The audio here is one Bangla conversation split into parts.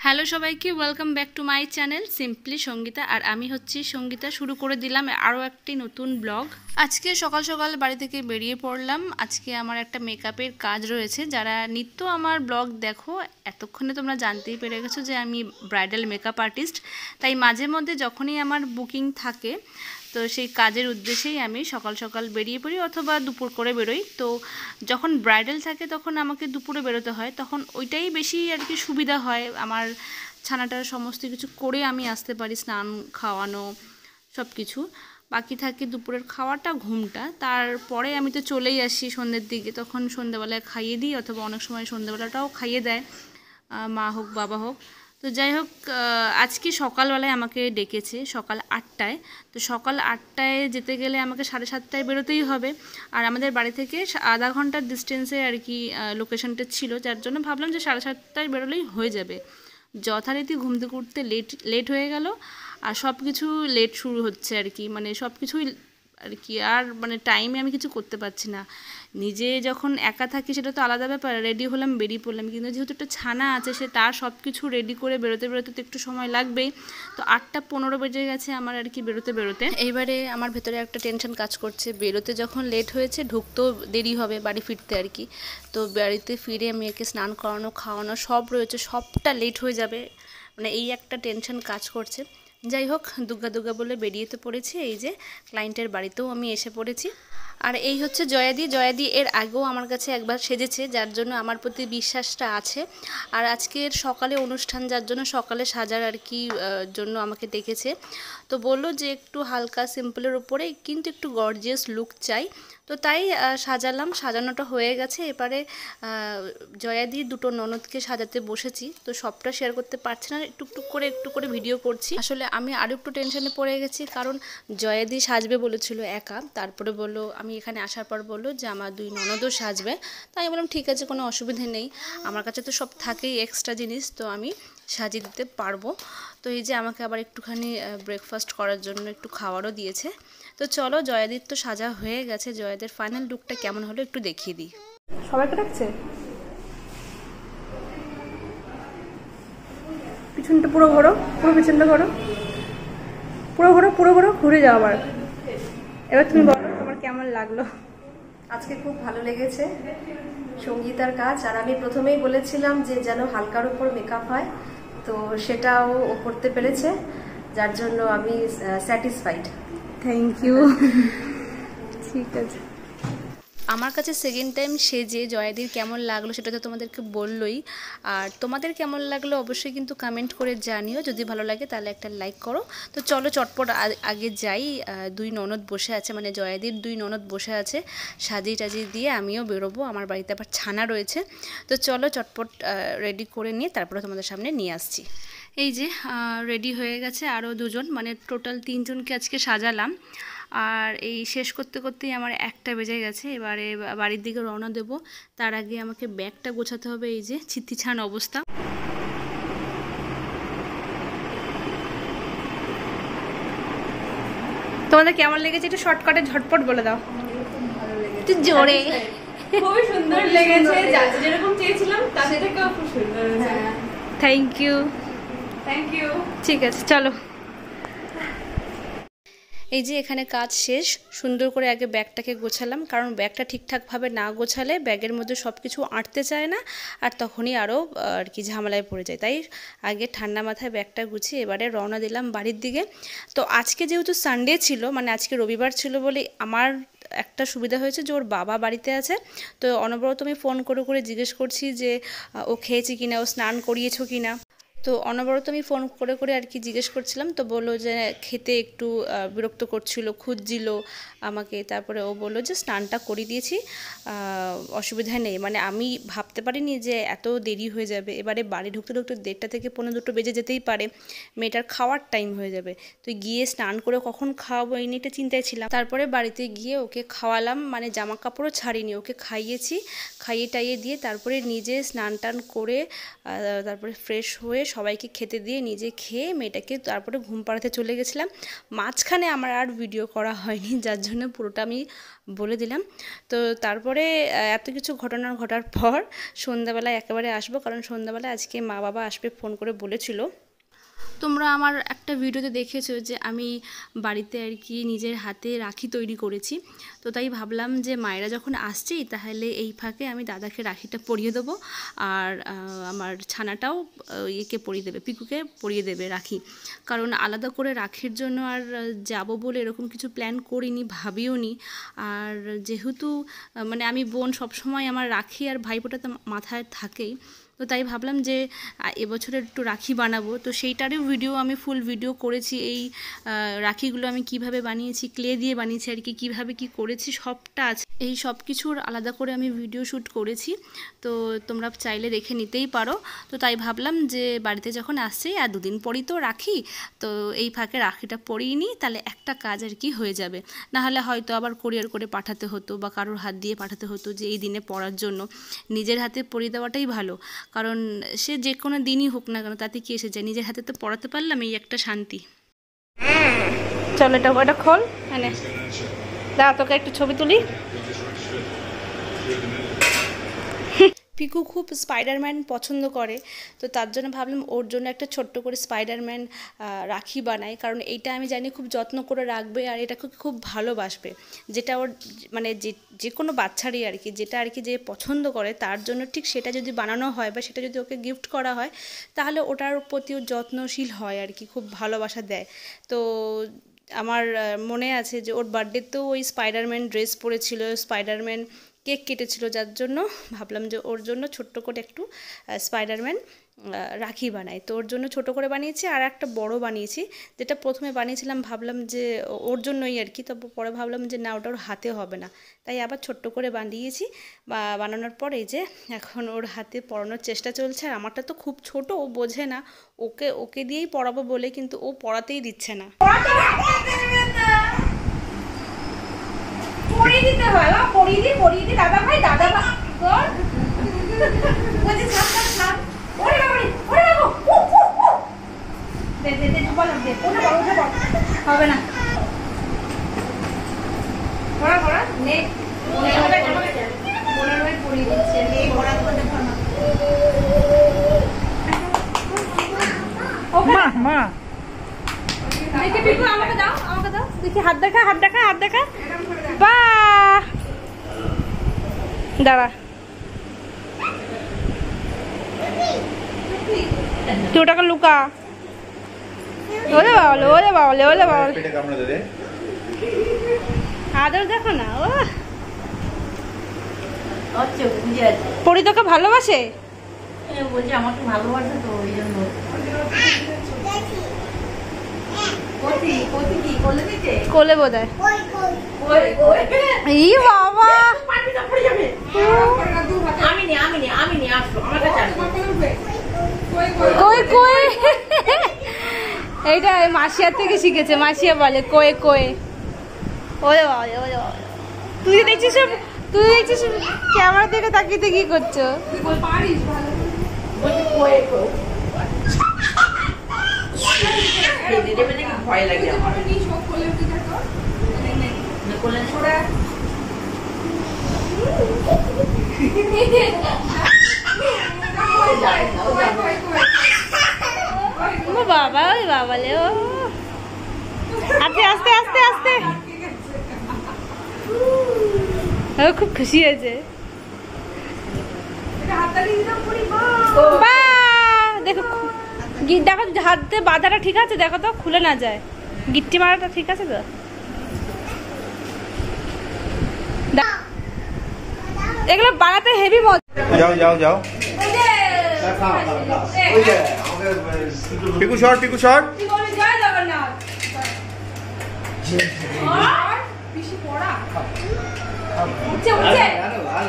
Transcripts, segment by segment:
হ্যালো সবাইকে, welcome back to my channel simply Sangeeta. আর আমি হচ্ছি সঙ্গীতা। শুরু করে দিলাম আরও একটি নতুন ব্লগ। আজকে সকাল সকাল বাড়ি থেকে বেরিয়ে পড়লাম। আজকে আমার একটা মেকআপের কাজ রয়েছে। যারা নিত্য আমার ব্লগ দেখো, এতক্ষণে তোমরা জানতেই পেরে গেছো যে আমি ব্রাইডাল মেকআপ আর্টিস্ট। তাই মাঝে মধ্যে যখনই আমার বুকিং থাকে, তো সেই কাজের উদ্দেশ্যেই আমি সকাল সকাল বেরিয়ে পড়ি অথবা দুপুর করে বেরোই। তো যখন ব্রাইডাল থাকে তখন আমাকে দুপুরে বেরোতে হয়, তখন ওইটাই বেশি আর কি সুবিধা হয়। আমার ছানাটার সমস্ত কিছু করে আমি আসতে পারি, স্নান খাওয়ানো সব কিছু। বাকি থাকে দুপুরের খাওয়াটা, ঘুমটা। তারপরে আমি তো চলেই আসি সন্ধ্যের দিকে, তখন সন্ধ্যেবেলায় খাইয়ে দিই অথবা অনেক সময় সন্ধ্যেবেলাটাও খাইয়ে দেয় মা হোক বাবা হোক। তো যাই হোক, আজকে সকালবেলায় আমাকে ডেকেছে সকাল 8টায়। তো সকাল 8টায় যেতে গেলে আমাকে 7:30টায় বেরোতেই হবে। আর আমাদের বাড়ি থেকে আধা ঘন্টার ডিস্টেন্সে আর কি লোকেশনটা ছিল, যার জন্য ভাবলাম যে 7:30টায় বেরোলেই হয়ে যাবে। যথারীতি ঘুম থেকে উঠতে লেট হয়ে গেল। আর সব কিছু লেট শুরু হচ্ছে আর কি, মানে সব কিছুই আর কি। আর মানে টাইমে আমি কিছু করতে পারছি না। নিজে যখন একা থাকি সেটা তো আলাদা ব্যাপার, রেডি হলাম বেরিয়ে পড়লাম, কিন্তু যেহেতু একটা ছানা আছে, সে তার সব কিছু রেডি করে বেরোতে বেরোতে তো একটু সময় লাগবেই। তো 8:15 বেজে গেছে আমার আর কি বেরোতে। এইবারে আমার ভেতরে একটা টেনশন কাজ করছে, বেরোতে যখন লেট হয়েছে ঢুকতেও দেরি হবে বাড়ি ফিরতে আর কি। তো বাড়িতে ফিরে মেয়েকে স্নান করানো খাওয়ানো সব রয়েছে, সবটা লেট হয়ে যাবে, মানে এই একটা টেনশন কাজ করছে। যাই হোক, দুগ্গা বলে বেরিয়ে তো পড়েছি। এই যে ক্লায়েন্টের বাড়িতেও আমি এসে পড়েছি। আর এই হচ্ছে জয়াদি এর আগেও আমার কাছে একবার সেজেছে, যার জন্য আমার প্রতি বিশ্বাসটা আছে। আর আজকের সকালে অনুষ্ঠান, যার জন্য সকালে সাজার আর কি জন্য আমাকে ডেকেছে। তো বললো যে একটু হালকা সিম্পলের উপরে কিন্তু একটু গর্জিয়াস লুক চাই। তো তাই সাজালাম, সাজানোটা হয়ে গেছে। এবারে জয়াদি দুটো ননদকে সাজাতে বসেছি। তো সবটা শেয়ার করতে পারছি না, একটু একটু করে ভিডিও করছি। আসলে আমি আরও একটু টেনশনে পড়ে গেছি, কারণ জয়াদি সাজবে বলেছিল একা, তারপরে বললো আমি এখানে আসার পর বললো যে আমার দুই ননদও সাজবে। তাই আমি বললাম ঠিক আছে, কোনো অসুবিধে নেই, আমার কাছে তো সব থাকেই এক্সট্রা জিনিস, তো আমি সাজিয়ে দিতে পারবো। তো এই যে আমাকে আবার একটুখানি ব্রেকফাস্ট করার জন্য একটু খাবারও দিয়েছে। তো চলো, জয়াদির তো সাজা হয়ে গেছে, জয়াদের ফাইনাল লুকটা কেমন হলো একটু দেখিয়ে দিই। সবাইকে ডাকছে, পিছনটা পুরো ঘোরো, পুরো পিছনটা ঘোরো, পুরো ঘোরো, ঘুরে যাও আবার। এবার তুমি বলো তোমার কেমন লাগলো। আজকে খুব ভালো লেগেছে সঙ্গীতার কাজ। আর আমি প্রথমেই বলেছিলাম যে যেন হালকার উপর মেকআপ হয়, তো সেটাও ও করতে পেরেছে, যার জন্য আমি স্যাটিসফাইড। Thank you. ঠিক আছে। আমার কাছে সেকেন্ড টাইম সেজে জয়াদির কেমন লাগলো সেটা তো তোমাদেরকে বললোই। আর তোমাদের কেমন লাগলো অবশ্যই কিন্তু কমেন্ট করে জানিও। যদি ভালো লাগে তাহলে একটা লাইক করো। তো চলো চটপট আগে যাই। দুই ননদ বসে আছে, মানে জয়াদির দুই ননদ বসে আছে, সাজিয়ে টাজিয়ে দিয়ে আমিও বেরোবো। আমার বাড়িতে আবার ছানা রয়েছে। তো চলো চটপট রেডি করে নিয়ে তারপরে তোমাদের সামনে নিয়ে আসছি। এই যে রেডি হয়ে গেছে আরও দুজন, মানে টোটাল 3জনকে আজকে সাজালাম। আর এই শেষ করতে করতেই আমার 1টা বেজে গেছে। এবারে বাড়ির দিকে রওনা দেব। তার আগে আমাকে ব্যাগটা গোছাতে হবে। এই যে ছিত্তিছান অবস্থা। তোমাদের কেমন লেগেছে একটু শর্টকাটে ঝটপট বলে দাও। একটু জোরে। খুবই সুন্দর লেগেছে, যেরকম চেয়েছিলাম তার থেকেও খুব সুন্দর হয়েছে। Thank you. ঠিক আছে, চলো। এই যে এখানে কাজ শেষ, সুন্দর করে আগে ব্যাগটাকে গোছালাম, কারণ ব্যাগটা ঠিকঠাকভাবে না গোছালে ব্যাগের মধ্যে সব কিছু আঁটতে চায় না, আর তখনই আরও আর কি ঝামেলায় পড়ে যায়। তাই আগে ঠান্ডা মাথায় ব্যাগটা গুছিয়ে এবারে রওনা দিলাম বাড়ির দিকে। তো আজকে যেহেতু সানডে ছিল, মানে আজকে রবিবার ছিল বলে আমার একটা সুবিধা হয়েছে যে ওর বাবা বাড়িতে আছে। তো অনবরত আমি ফোন করে জিজ্ঞেস করছি যে ও খেয়েছে কিনা, ও স্নান করিয়েছো কিনা। তো অনবরত আমি ফোন করে আর কি জিজ্ঞেস করছিলাম। তো বললো যে খেতে একটু বিরক্ত করছিল, খুঁজছিল আমাকে। তারপরে ও বললো যে স্নানটা করিয়ে দিয়েছি, অসুবিধা নেই। মানে আমি ভাবতে পারিনি যে এত দেরি হয়ে যাবে। এবারে বাড়ি ঢুকতে 1:30 থেকে 1:45 বেজে যেতেই পারে, মেয়েটার খাওয়ার টাইম হয়ে যাবে। তো গিয়ে স্নান করে কখন খাওয়াবো এই নিয়ে একটা চিন্তায় ছিলাম। তারপরে বাড়িতে গিয়ে ওকে খাওয়ালাম, মানে জামা কাপড়ও ছাড়িনি, ওকে খাইয়েছি। খাইয়ে টাইয়ে দিয়ে তারপরে নিজে স্নান টান করে তারপরে ফ্রেশ হয়ে সবাইকে খেতে দিয়ে নিজে খেয়ে মেয়েটাকে তারপরে ঘুম পাড়াতে চলে গেছিলাম। মাঝখানে আমার আর ভিডিও করা হয়নি, যার জন্য পুরোটা আমি বলে দিলাম। তো তারপরে এত কিছু ঘটনা ঘটার পর সন্ধ্যাবেলায় একেবারে আসবো, কারণ সন্ধ্যাবেলায় আজকে মা বাবা আসবে ফোন করে বলেছিল। তোমরা আমার একটা ভিডিওতে দেখেছো যে আমি বাড়িতে আর কি নিজের হাতে রাখি তৈরি করেছি। তো তাই ভাবলাম যে মায়েরা যখন আসছেই তাহলে এই ফাঁকে আমি দাদাকে রাখিটা পরিয়ে দেবো, আর আমার ছানাটাও ইয়েকে পরিয়ে দেবে, পিকুকে পরিয়ে দেবে রাখি। কারণ আলাদা করে রাখির জন্য আর যাব বলে এরকম কিছু প্ল্যান করিনি, ভাবিও নি। আর যেহেতু মানে আমি বোন, সবসময় আমার রাখি আর ভাইফোঁটা তো মাথায় থাকেই। তো তাই ভাবলাম যে এবছরের একটু রাখি বানাবো। তো সেইটারও ভিডিও আমি ফুল ভিডিও করেছি। এই রাখিগুলো আমি কিভাবে বানিয়েছি, ক্লে দিয়ে বানিয়েছি আর কি, কীভাবে কী করেছি সবটা আছে। এই সব কিছুর আলাদা করে আমি ভিডিও শ্যুট করেছি, তো তোমরা চাইলে দেখে নিতেই পারো। তো তাই ভাবলাম যে বাড়িতে যখন আসছে আর দুদিন পরই তো রাখি, তো এই ফাঁকে রাখিটা পরিয়ে নিই, তাহলে একটা কাজ আর কি হয়ে যাবে। নাহলে হয়তো আবার কোরিয়ার করে পাঠাতে হতো বা কারোর হাত দিয়ে পাঠাতে হতো যে এই দিনে পরার জন্য। নিজের হাতে পরিয়ে দেওয়াটাই ভালো, কারণ সে যে কোনো দিনই হোক না কেন তাতে কি এসে যায়, নিজের হাতে তো পড়াতে পারলাম, এই একটা শান্তি। চল এটা খোল, মানে দাঁড়া তোকে একটু ছবি তুলি। পিকু খুব স্পাইডারম্যান পছন্দ করে, তো তার জন্য ভাবলাম ওর জন্য একটা ছোট্ট করে স্পাইডারম্যান রাখি বানাই। কারণ এইটা আমি জানি খুব যত্ন করে রাখবে আর এটাকে খুব ভালোবাসবে, যেটা ওর মানে যে কোনো বাচ্চারই আর কি, যেটা আর কি যে পছন্দ করে তার জন্য ঠিক সেটা যদি বানানো হয় বা সেটা যদি ওকে গিফট করা হয়, তাহলে ওটার প্রতিও যত্নশীল হয় আর কি, খুব ভালোবাসা দেয়। তো আমার মনে আছে যে ওর বার্থডেতেও ওই স্পাইডারম্যান ড্রেস পরেছিল, স্পাইডারম্যান কেক কেটেছিল, যার জন্য ভাবলাম যে ওর জন্য ছোট্ট করে একটু স্পাইডারম্যান রাখি বানাই। তো ওর জন্য ছোট করে বানিয়েছি, আর একটা বড় বানিয়েছি। যেটা প্রথমে বানিয়েছিলাম ভাবলাম যে ওর জন্যই আর কি, তবে পরে ভাবলাম যে না, ওটা ওর হাতে হবে না, তাই আবার ছোট্ট করে বানিয়েছি। বানানোর পর এই যে এখন ওর হাতে পরানোর চেষ্টা চলছে। আর আমারটা তো খুব ছোট, ও বোঝে না, ওকে দিয়েই পরাবো বলে কিন্তু ও পরাতেই দিচ্ছে না। পরিয়ে দিতে হয়, পরিয়ে দি দাদা ভাই তোর বলছে ছাপ ওরে বাবা দে বললাম দে ওটা হবে না, পড়া নে মনে হয় পরিয়ে দিচ্ছে, নে পড়া তো দেখো না। মা দেখি পিকু আমাকে দাও দেখি, হাত দেখা বাহ, দাঁড়া তুই ওটাকে লুকা। ওরে বাবা আদর দেখো না, ও পরি তোকে ভালোবাসে, বলছে আমাকে ভালোবাসে তো ওই জন্য। কোলে বোধহয়। এই বাবা কই এইটা মাসিয়ার থেকে শিখেছে, মাসিয়া বলে কয়ে ওরে বাবা তুই দেখছিস ক্যামেরা থেকে তাকিয়ে কি করছো? ভয় লাগে আমার। বাবা ওই বাবালে ও আস্তে খুব খুশি হয়েছে। দেখো হাতে বাঁধাটা ঠিক আছে, দেখো তো খুলে না যায়, গিট্টি মারাটা ঠিক আছে তো। এগুলো বানাতে হেভি মজা। যাও পিকু শর্ট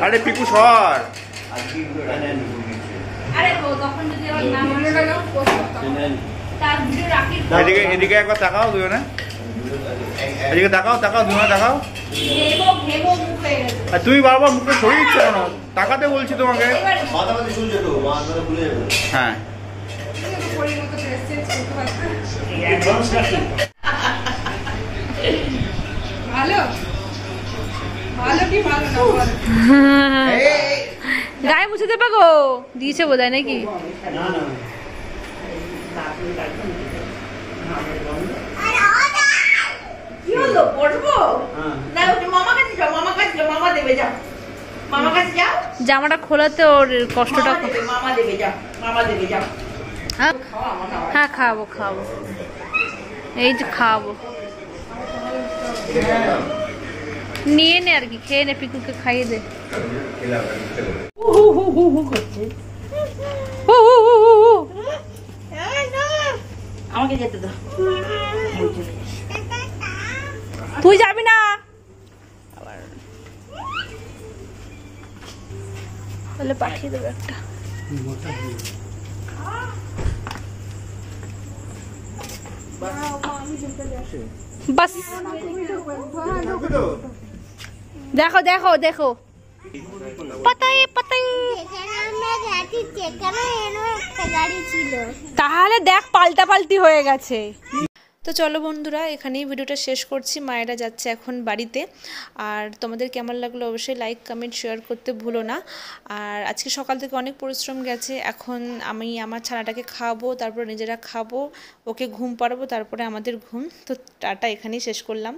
আরে পিকু শর্ট, এদিকে একবার তাকাও দুজনে, এদিকে তাকাও দুজনে তাকাও। আর তুমি বারবার মুখে সরিয়ে দিচ্ছ কেন? তাকাতে বলছি তোমাকে। হ্যাঁ গায়ে মুছে দেবে গো, দিয়েছে বোধ হয় নাকি? কি হলো, পড়বো না? মামা কাছে যাও, মামা কাছে যাও, মামা দেবে, যাও মামা কাছে যাও। জামাটা খোলাতে ওর কষ্টটা। মামা দেবে, যাও মামা দেবে, যাও। হ্যাঁ খাওয়াবো খাওয়াবো, এই যে খাওয়াবো, নিয়ে নে আর কি, খেয়ে নে, পিকুকে খাইয়ে দে। আমাকে যেতে দাও। তুই যাবি না? বলে পাঠিয়ে দেবে একটা। বাস দেখো দেখো দেখো, পাতাই পাতাই। তাহলে দেখ পাল্টা পাল্টি হয়ে গেছে। তো চলো বন্ধুরা, এখানেই ভিডিওটা শেষ করছি। মায়েরা যাচ্ছে এখন বাড়িতে। আর তোমাদের কেমন লাগলো অবশ্যই লাইক কমেন্ট শেয়ার করতে ভুলো না। আর আজকে সকাল থেকে অনেক পরিশ্রম গেছে। এখন আমি আমার ছানাটাকে খাওয়াবো, তারপর নিজেরা খাবো, ওকে ঘুম পাড়াবো, তারপরে আমাদের ঘুম। তো টাটা, এখানেই শেষ করলাম।